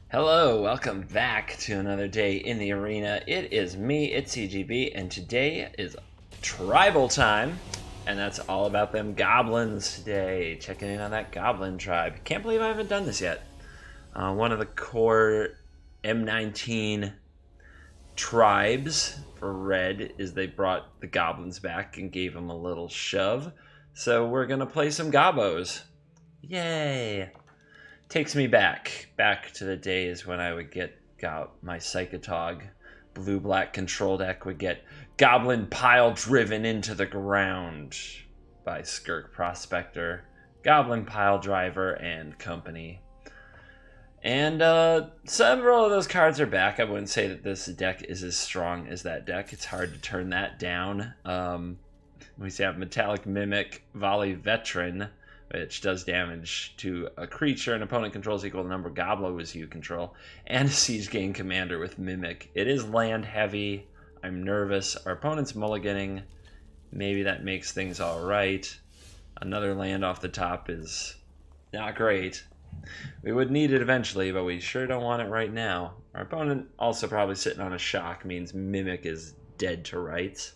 Hello, welcome back to another day in the arena. It is me, it's CGB, and today is tribal time, and that's all about them goblins today. Checking in on that goblin tribe. Can't believe I haven't done this yet. One of the core M19 tribes for red is they brought the goblins back and gave them a little shove. So we're gonna play some gobos. Yay! Takes me back to the days when I would get my Psychotog blue-black control deck would get Goblin Pile Driven into the Ground by Skirk Prospector, Goblin Pile Driver, and company. And several of those cards are back. I wouldn't say that this deck is as strong as that deck. It's hard to turn that down. We have Metallic Mimic, Volley Veteran, which does damage to a creature an opponent controls equal to the number of Goblos you control, and a Siege Gang Commander with Mimic. It is land heavy. I'm nervous. Our opponent's mulliganing. Maybe that makes things alright. Another land off the top is not great. We would need it eventually, but we sure don't want it right now. Our opponent also probably sitting on a shock, means Mimic is dead to rights.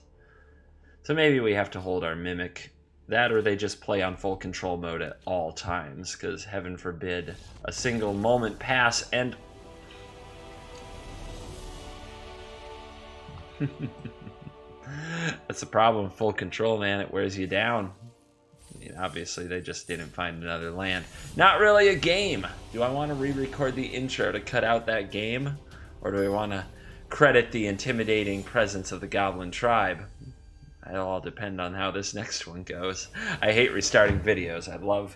So maybe we have to hold our Mimic. That or they just play on full control mode at all times, because heaven forbid a single moment pass and... That's the problem with full control, man. It wears you down. I mean, obviously, they just didn't find another land. Not really a game. Do I want to re-record the intro to cut out that game? Or do I want to credit the intimidating presence of the Goblin tribe? It'll all depend on how this next one goes. I hate restarting videos. I'd love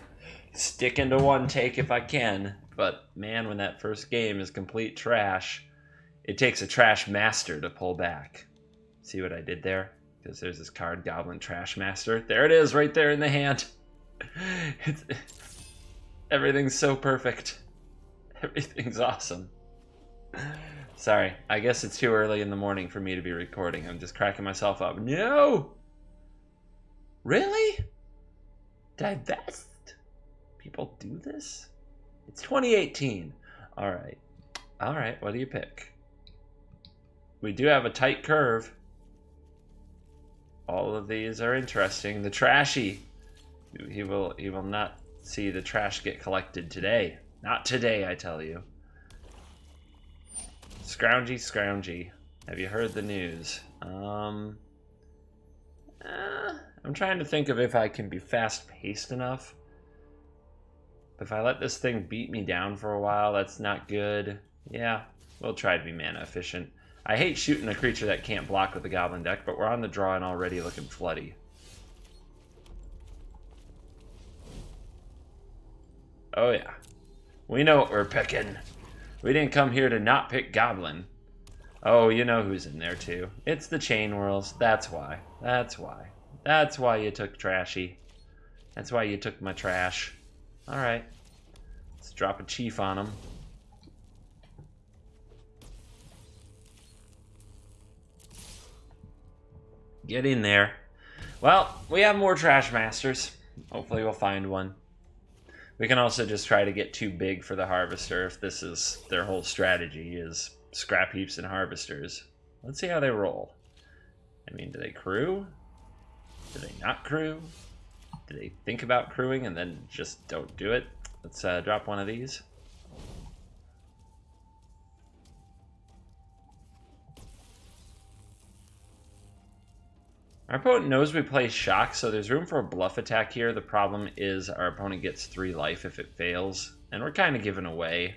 sticking to one take if I can. But man, when that first game is complete trash, it takes a trash master to pull back. See what I did there? Because there's this card, Goblin Trashmaster. There it is, right there in the hand. Everything's so perfect. Everything's awesome. Sorry, I guess it's too early in the morning for me to be recording. I'm just cracking myself up. No! Really? Divest? People do this? It's 2018. Alright. Alright, what do you pick? We do have a tight curve. All of these are interesting. The trashy. He will not see the trash get collected today. Not today, I tell you. Scroungy, scroungy. Have you heard the news? I'm trying to think of if I can be fast-paced enough. If I let this thing beat me down for a while, that's not good. Yeah, we'll try to be mana efficient. I hate shooting a creature that can't block with the Goblin deck, but we're on the draw and already looking floody. Oh yeah. We know what we're picking. We didn't come here to not pick Goblin. Oh, you know who's in there too. It's the Chainwhirls. That's why. That's why. That's why you took Trashy. That's why you took my trash. Alright. Let's drop a Chief on him. Get in there. Well, we have more Trash Masters. Hopefully we'll find one. We can also just try to get too big for the Harvester if this is their whole strategy, is scrap heaps and Harvesters. Let's see how they roll. I mean, do they crew? Do they not crew? Do they think about crewing and then just don't do it? Let's drop one of these. Our opponent knows we play Shock, so there's room for a bluff attack here. The problem is our opponent gets 3 life if it fails. And we're kind of giving away,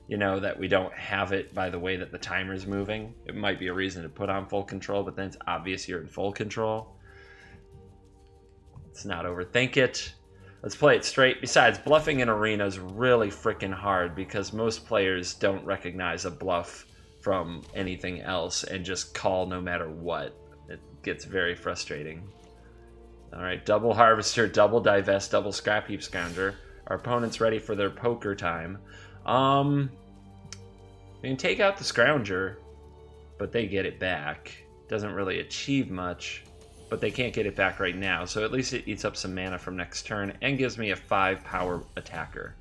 you know, that we don't have it by the way that the timer's moving. It might be a reason to put on full control, but then it's obvious you're in full control. Let's not overthink it. Let's play it straight. Besides, bluffing in arena is really freaking hard because most players don't recognize a bluff from anything else and just call no matter what. It gets very frustrating. Alright, double Harvester, double Divest, double Scrap Heap Scrounger. Our opponent's ready for their poker time. We can take out the Scrounger, but they get it back. Doesn't really achieve much, but they can't get it back right now, so at least it eats up some mana from next turn and gives me a 5 power attacker.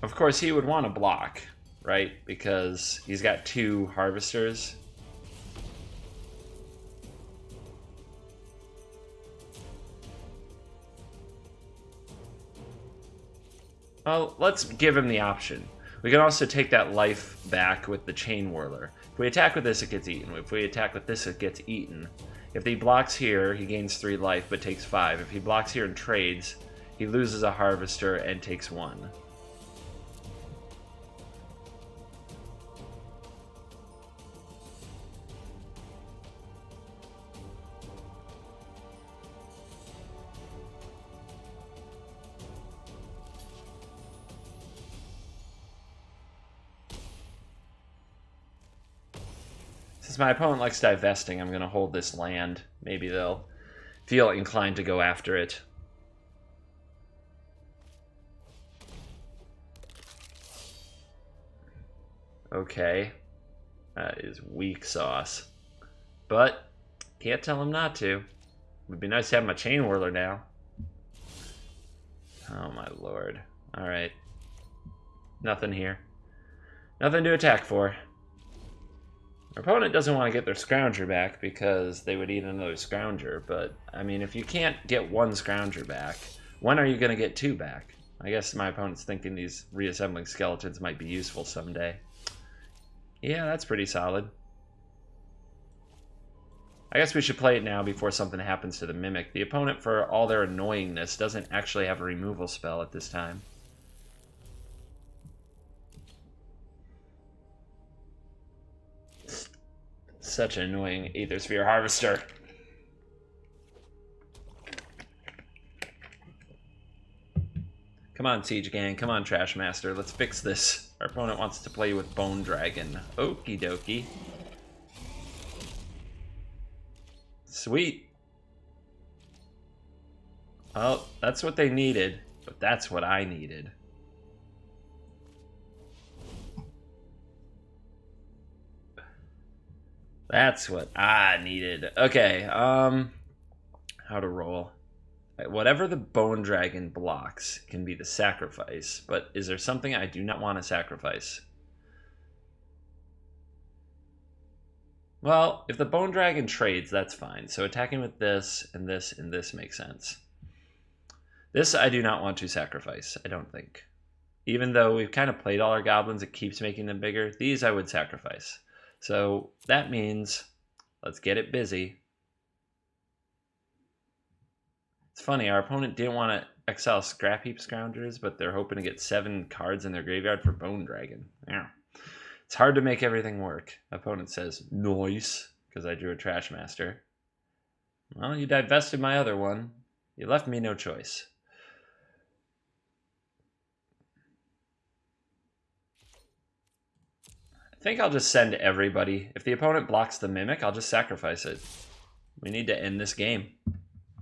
Of course, he would want to block, right? Because he's got 2 harvesters. Well, let's give him the option. We can also take that life back with the Chainwhirler. If we attack with this, it gets eaten. If we attack with this, it gets eaten. If he blocks here, he gains 3 life but takes 5. If he blocks here and trades, he loses a harvester and takes 1. Since my opponent likes divesting, I'm going to hold this land. Maybe they'll feel inclined to go after it. Okay. That is weak sauce. But can't tell him not to. Would be nice to have my Chainwhirler now. Oh my lord. Alright. Nothing here. Nothing to attack for. Our opponent doesn't want to get their Scrounger back because they would eat another Scrounger, but, I mean, if you can't get 1 Scrounger back, when are you going to get 2 back? I guess my opponent's thinking these reassembling skeletons might be useful someday. Yeah, that's pretty solid. I guess we should play it now before something happens to the Mimic. The opponent, for all their annoyingness, doesn't actually have a removal spell at this time. Such an annoying Aether Sphere Harvester. Come on, Siege Gang. Come on, Trashmaster. Let's fix this. Our opponent wants to play with Bone Dragon. Okie dokie. Sweet. Well, that's what they needed, but that's what I needed. That's what I needed. Okay, how to roll. Whatever the Bone Dragon blocks can be the sacrifice, but is there something I do not want to sacrifice? Well, if the Bone Dragon trades, that's fine. So attacking with this and this and this makes sense. This I do not want to sacrifice, I don't think. Even though we've kind of played all our goblins, it keeps making them bigger. These I would sacrifice. So that means, let's get it busy. It's funny, our opponent didn't want to exile Scrap Heap Scroungers, but they're hoping to get 7 cards in their graveyard for Bone Dragon. Yeah. It's hard to make everything work. Opponent says, nice, because I drew a Trashmaster. Well, you divested my other one. You left me no choice. I think I'll just send everybody. If the opponent blocks the Mimic, I'll just sacrifice it. We need to end this game.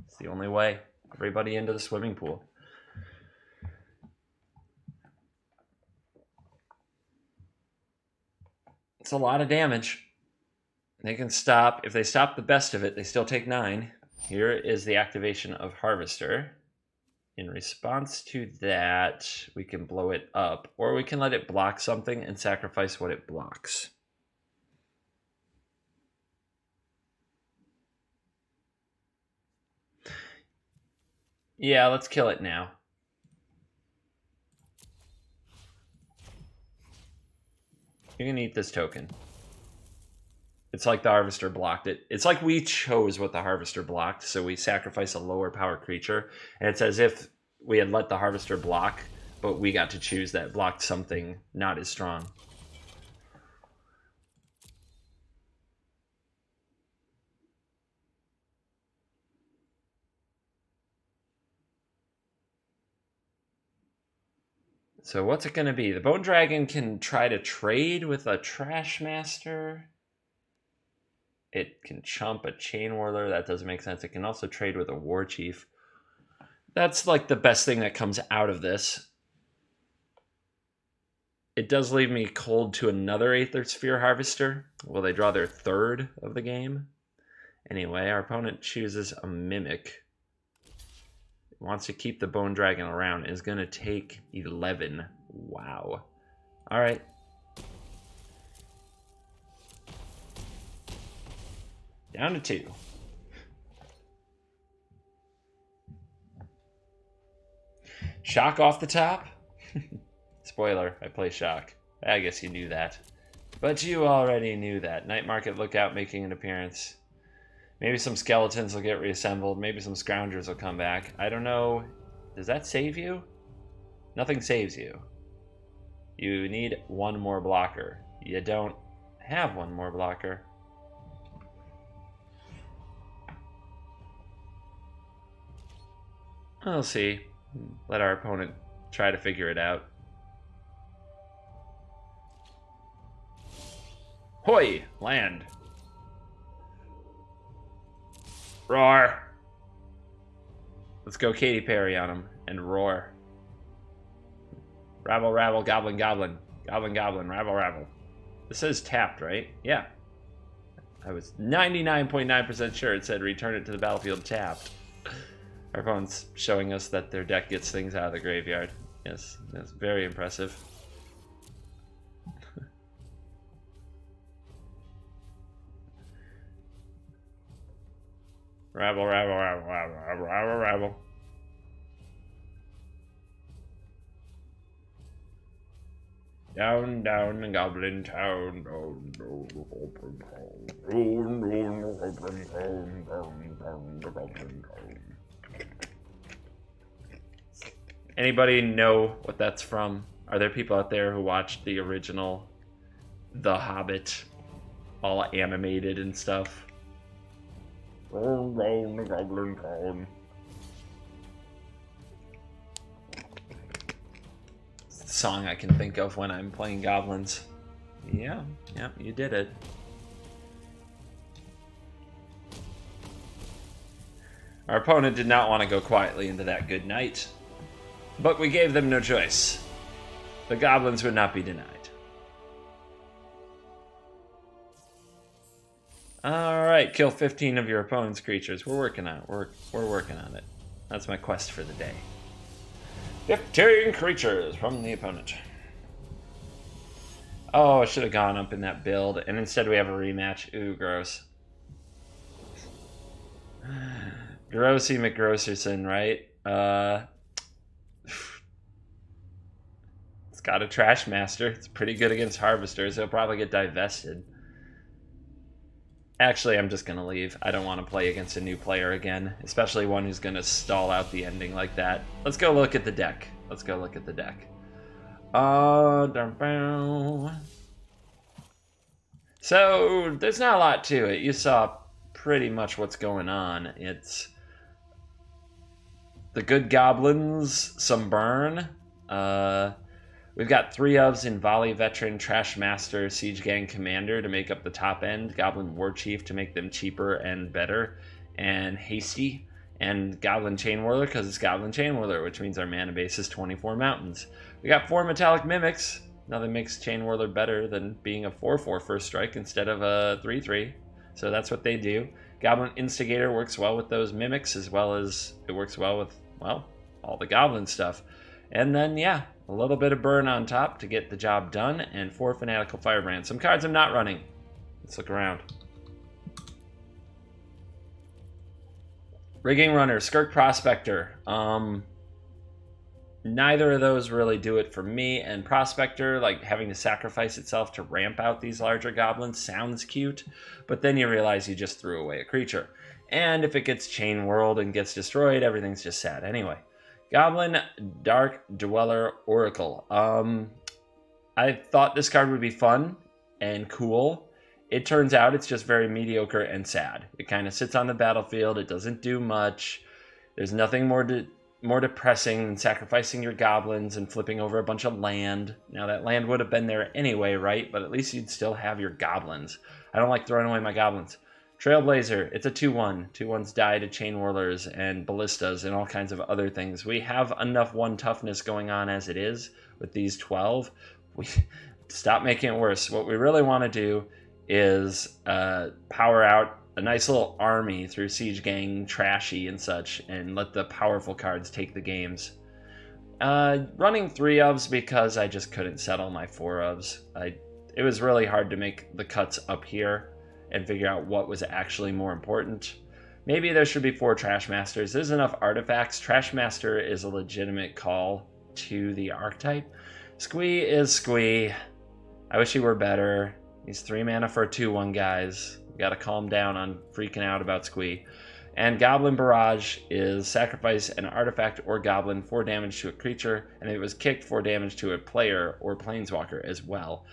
It's the only way. Everybody into the swimming pool. It's a lot of damage. They can stop. If they stop the best of it, they still take 9. Here is the activation of Harvester. In response to that, we can blow it up, or we can let it block something and sacrifice what it blocks. Yeah, let's kill it now. You can eat this token. It's like the Harvester blocked it. It's like we chose what the Harvester blocked, so we sacrifice a lower power creature. And it's as if we had let the Harvester block, but we got to choose that blocked something not as strong. So what's it going to be? The Bone Dragon can try to trade with a Trashmaster. It can chump a Chainwhirler. That doesn't make sense. It can also trade with a Warchief. That's like the best thing that comes out of this. It does leave me cold to another Aether Sphere Harvester. Will they draw their 3rd of the game? Anyway, our opponent chooses a Mimic. Wants to keep the Bone Dragon around. Is going to take 11 Wow. All right. Down to 2. Shock off the top? Spoiler, I play Shock. I guess you knew that. But you already knew that. Night Market Lookout making an appearance. Maybe some skeletons will get reassembled. Maybe some scroungers will come back. I don't know. Does that save you? Nothing saves you. You need one more blocker. You don't have one more blocker. We'll see. Let our opponent try to figure it out. Hoi! Land. Roar! Let's go Katy Perry on him and roar. Rabble, rabble, goblin, goblin. Goblin, goblin, rabble, rabble. This says tapped, right? Yeah. I was 99.9% sure it said return it to the battlefield tapped. Our opponent's showing us that their deck gets things out of the graveyard. Yes, that's very impressive. Rabble, rabble, rabble, rabble, rabble, rabble, rabble. Down, down in Goblin Town. Down, down, Goblin Town. Down, down, Goblin Town. Down, down, Goblin Town. Anybody know what that's from? Are there people out there who watched the original The Hobbit, all animated and stuff? Down, down, Goblin Town. Song I can think of when I'm playing goblins. Yeah, you did it. Our opponent did not want to go quietly into that good night, but we gave them no choice. The goblins would not be denied. Alright, kill 15 of your opponent's creatures. We're working on it. We're working on it. That's my quest for the day. 15 creatures from the opponent. Oh, I should have gone up in that build, and instead we have a rematch. Ooh, gross. Grossy McGrosserson, right? It's got a Trashmaster. It's pretty good against Harvesters. He'll probably get divested. Actually, I'm just going to leave. I don't want to play against a new player again, especially one who's going to stall out the ending like that. Let's go look at the deck. Let's go look at the deck. So, there's not a lot to it. You saw pretty much what's going on. It's the good goblins, some burn. We've got 3 ofs in Volley Veteran, Trashmaster, Siege Gang Commander to make up the top end, Goblin Warchief to make them cheaper and better, and Hasty, and Goblin Chainwhirler because it's Goblin Chainwhirler, which means our mana base is 24 mountains. We got 4 Metallic Mimics. Nothing makes Chainwhirler better than being a 4/4 first strike instead of a 3/3. So that's what they do. Goblin Instigator works well with those Mimics as well as it works well with, well, all the Goblin stuff. And then, yeah, a little bit of burn on top to get the job done, and 4 Fanatical Firebrand. Some cards I'm not running. Let's look around. Rigging Runner, Skirk Prospector. Neither of those really do it for me, and Prospector, like having to sacrifice itself to ramp out these larger goblins, sounds cute, but then you realize you just threw away a creature. And if it gets Chain Whirled and gets destroyed, everything's just sad anyway. Goblin Dark Dweller Oracle. I thought this card would be fun and cool. It turns out it's just very mediocre and sad. It kind of sits on the battlefield. It doesn't do much. There's nothing more depressing than sacrificing your goblins and flipping over a bunch of land. Now, that land would have been there anyway, right? But at least you'd still have your goblins. I don't like throwing away my goblins. Trailblazer, it's a 2/1. 2/1s die to Chain Whirlers and Ballistas and all kinds of other things. We have enough 1 toughness going on as it is with these 12. We stop making it worse. What we really want to do is power out a nice little army through Siege Gang, Trashy, and such, and let the powerful cards take the games. Running 3 ofs because I just couldn't settle my 4 ofs. It was really hard to make the cuts up here and figure out what was actually more important. Maybe there should be 4 Trashmasters. There's enough artifacts. Trashmaster is a legitimate call to the archetype. Squee is Squee. I wish he were better. He's 3 mana for a 2/1, guys. We gotta calm down on freaking out about Squee. And Goblin Barrage is sacrifice an artifact or goblin, 4 damage to a creature, and if it was kicked, 4 damage to a player or planeswalker as well.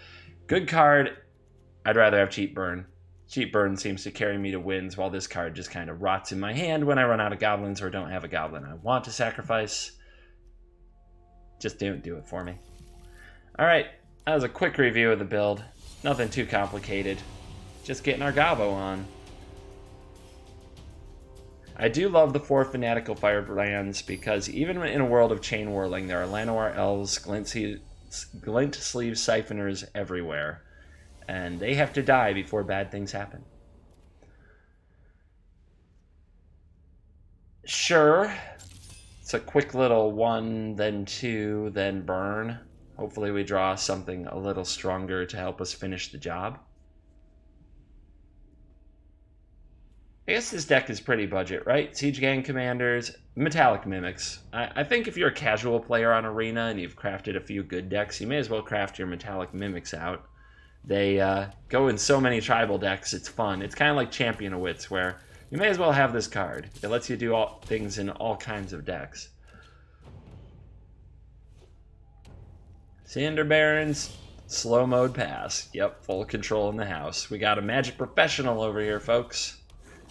Good card. I'd rather have Cheap Burn. Cheap Burn seems to carry me to wins, while this card just kind of rots in my hand when I run out of goblins or don't have a goblin I want to sacrifice. Just don't do it for me. Alright, that was a quick review of the build. Nothing too complicated. Just getting our Gobbo on. I do love the 4 Fanatical Firebrands because even in a world of chain whirling, there are Llanowar Elves, Glint Sleeve Siphoners everywhere. And they have to die before bad things happen. Sure. It's a quick little 1, then 2, then burn. Hopefully we draw something a little stronger to help us finish the job. I guess this deck is pretty budget, right? Siege Gang Commanders, Metallic Mimics. I think if you're a casual player on Arena and you've crafted a few good decks, you may as well craft your Metallic Mimics out. They go in so many tribal decks, it's fun. It's kind of like Champion of Wits, where you may as well have this card. It lets you do all things in all kinds of decks. Cinder Barons, slow mode pass. Yep, full control in the house. We got a Magic Professional over here, folks.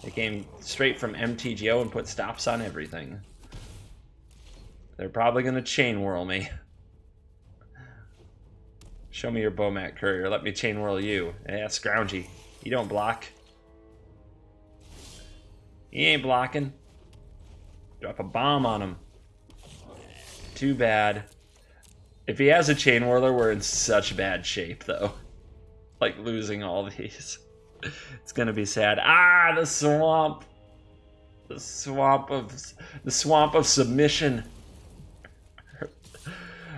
They came straight from MTGO and put stops on everything. They're probably going to chain whirl me. Show me your Bomat Courier. Let me chain whirl you. Yeah, Scroungy. You don't block. He ain't blocking. Drop a bomb on him. Too bad. If he has a chain whirler, we're in such bad shape, though. Like losing all these. It's gonna be sad. Ah, the swamp. The swamp of submission.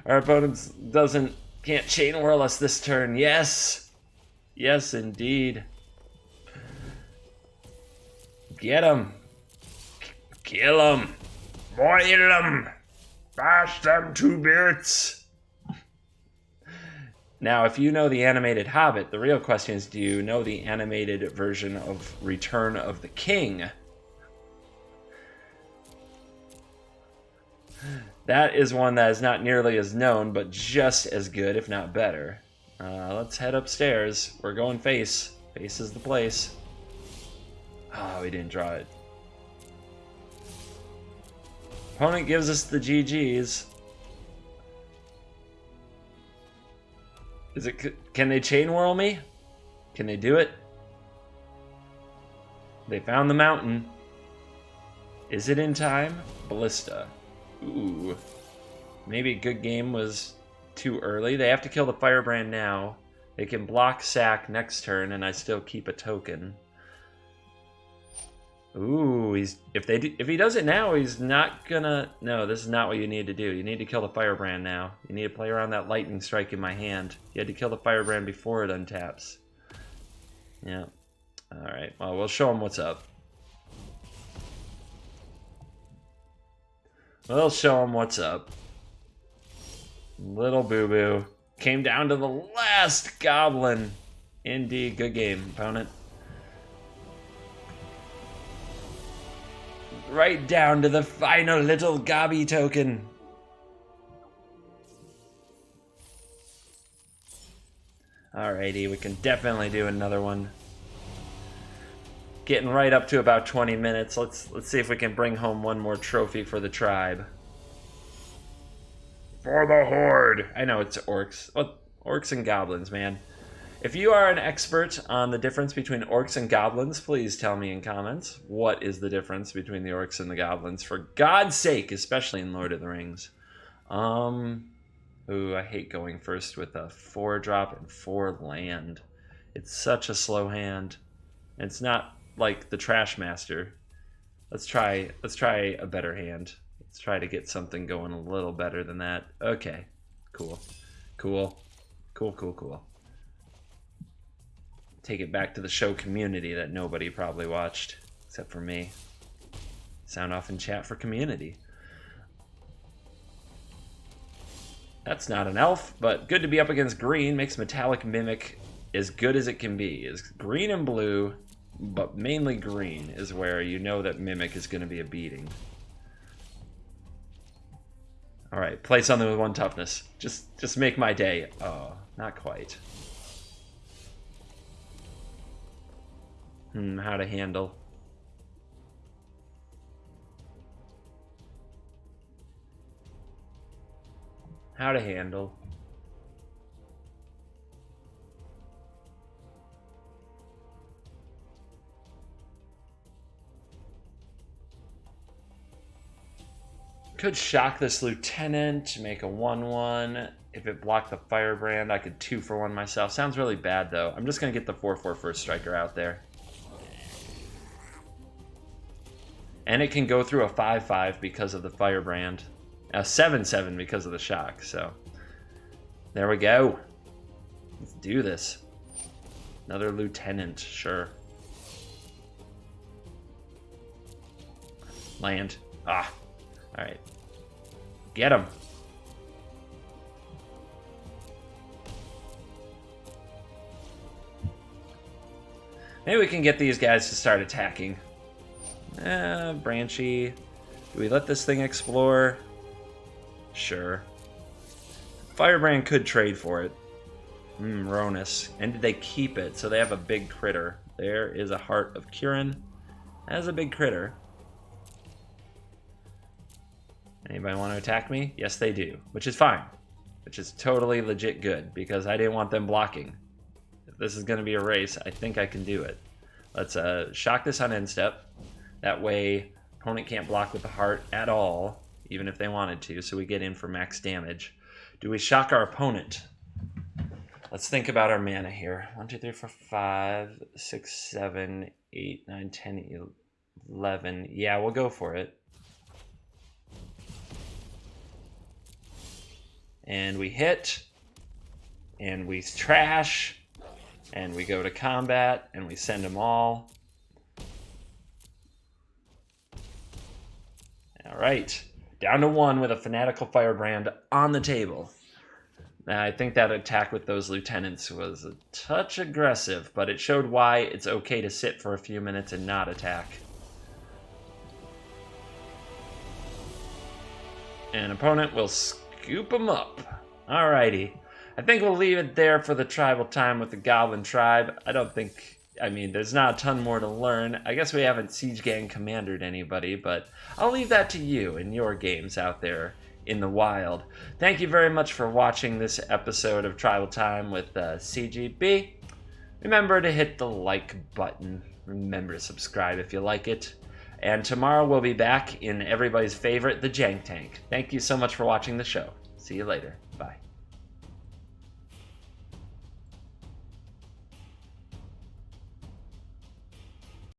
Our opponent can't chain whirl us this turn. Yes. Yes, indeed. Get him. Kill him. Boil him. Bash them to bits. Now, if you know the animated Hobbit, the real question is, do you know the animated version of Return of the King? That is one that is not nearly as known, but just as good, if not better. Let's head upstairs. We're going face. Face is the place. Oh, we didn't draw it. Opponent gives us the GGs. Can they chain whirl me? Can they do it? They found the mountain. Is it in time? Ballista. Ooh. Maybe a good game was too early. They have to kill the Firebrand now. They can block sack next turn and I still keep a token. Ooh, if he does it now, he's not gonna... No, this is not what you need to do. You need to kill the Firebrand now. You need to play around that lightning strike in my hand. You had to kill the Firebrand before it untaps. Yeah. Alright, well, we'll show him what's up. We'll show him what's up. Little boo-boo. Came down to the last goblin. Indeed, good game, opponent. Right down to the final little gobby token. Alrighty, we can definitely do another one. Getting right up to about 20 minutes. Let's see if we can bring home one more trophy for the tribe. For the Horde. I know it's orcs. Well, orcs and goblins, man. If you are an expert on the difference between orcs and goblins, please tell me in comments. What is the difference between the orcs and the goblins? For God's sake, especially in Lord of the Rings. Ooh, I hate going first with a 4-drop and 4 land. It's such a slow hand. It's not like the Trashmaster. Let's try a better hand. Let's try to get something going a little better than that. Okay, cool. Cool. Cool, cool, cool. Take it back to the show Community that nobody probably watched, except for me. Sound off in chat for Community. That's not an elf, but good to be up against green. Makes Metallic Mimic as good as it can be. Is green and blue, but mainly green is where you know that Mimic is going to be a beating. All right, play something with 1 toughness. Just make my day. Oh, not quite. How to handle. How to handle. Could shock this lieutenant, make a 1/1. If it blocked the Firebrand, I could 2-for-1 myself. Sounds really bad though. I'm just gonna get the 4/4 first striker out there. And it can go through a 5/5 because of the Firebrand. A 7/7 because of the shock, so there we go. Let's do this. Another lieutenant, sure. Land. Ah. Alright. Get him. Maybe we can get these guys to start attacking. Branchy. Do we let this thing explore? Sure. Firebrand could trade for it. Ronus. And did they keep it? So they have a big critter. There is a Heart of Kirin. That is a big critter. Anybody want to attack me? Yes, they do. Which is fine. Which is totally legit good, because I didn't want them blocking. If this is going to be a race, I think I can do it. Let's shock this on end step. That way, opponent can't block with the heart at all, even if they wanted to, so we get in for max damage. Do we shock our opponent? Let's think about our mana here. 1, 2, 3, 4, 5, 6, 7, 8, 9, 10, 11. Yeah, we'll go for it. And we hit, and we trash, and we go to combat, and we send them all. All right, down to 1 with a Fanatical Firebrand on the table. Now, I think that attack with those lieutenants was a touch aggressive, but it showed why it's okay to sit for a few minutes and not attack. And opponent will scoop them up. Alrighty. I think we'll leave it there for the tribal time with the Goblin Tribe. I mean, there's not a ton more to learn. I guess we haven't Siege Gang commandered anybody, but I'll leave that to you in your games out there in the wild. Thank you very much for watching this episode of Tribal Time with CGB. Remember to hit the like button. Remember to subscribe if you like it. And tomorrow we'll be back in everybody's favorite, the Jank Tank. Thank you so much for watching the show. See you later. Bye.